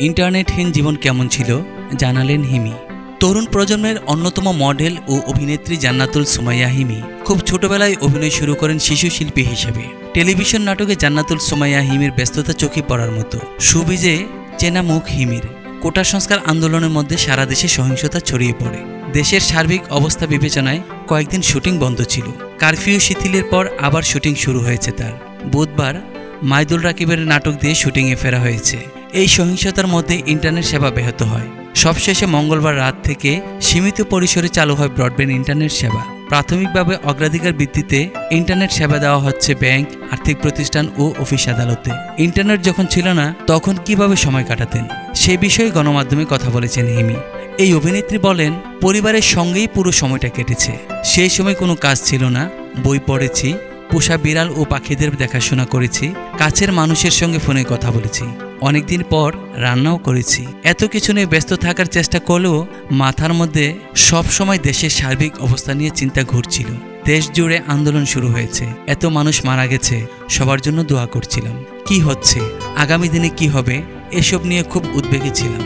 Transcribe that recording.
ইন্টারনেটহীন জীবন কেমন ছিল জানালেন হিমি। তরুণ প্রজন্মের অন্যতম মডেল ও অভিনেত্রী জান্নাতুল সুমাইয়া হিমি খুব ছোটবেলায় অভিনয় শুরু করেন শিশু শিল্পী হিসেবে। টেলিভিশন নাটকে জান্নাতুল সুমাইয়া হিমির ব্যস্ততা চোখে পড়ার মতো। সুবিজে চেনা মুখ হিমির। কোটা সংস্কার আন্দোলনের মধ্যে সারা দেশে সহিংসতা ছড়িয়ে পড়ে। দেশের সার্বিক অবস্থা বিবেচনায় কয়েকদিন শুটিং বন্ধ ছিল। কারফিউ শিথিলের পর আবার শুটিং শুরু হয়েছে তার। বুধবার মাইদুল রাকিবের নাটক দিয়ে শুটিংয়ে ফেরা হয়েছে। এই সহিংসতার মধ্যে ইন্টারনেট সেবা ব্যাহত হয়। সবশেষে মঙ্গলবার রাত থেকে সীমিত পরিসরে চালু হয় ব্রডব্যান্ড ইন্টারনেট সেবা। প্রাথমিকভাবে অগ্রাধিকার ভিত্তিতে ইন্টারনেট সেবা দেওয়া হচ্ছে ব্যাংক, আর্থিক প্রতিষ্ঠান ও অফিস আদালতে। ইন্টারনেট যখন ছিল না তখন কিভাবে সময় কাটাতেন সে বিষয়ে গণমাধ্যমে কথা বলেছেন হিমি। এই অভিনেত্রী বলেন, পরিবারের সঙ্গেই পুরো সময়টা কেটেছে। সেই সময় কোনো কাজ ছিল না, বই পড়েছি, পোষা বিড়াল ও পাখিদের দেখাশোনা করেছি, কাছের মানুষের সঙ্গে ফোনে কথা বলেছি, অনেকদিন পর রান্নাও করেছি। এত কিছু নিয়ে ব্যস্ত থাকার চেষ্টা করলেও মাথার মধ্যে সব সময় দেশের সার্বিক অবস্থা নিয়ে চিন্তা ঘুরছিল। দেশ জুড়ে আন্দোলন শুরু হয়েছে, এত মানুষ মারা গেছে, সবার জন্য দোয়া করছিলাম। কি হচ্ছে, আগামী দিনে কি হবে, এসব নিয়ে খুব উদ্বেগে ছিলাম।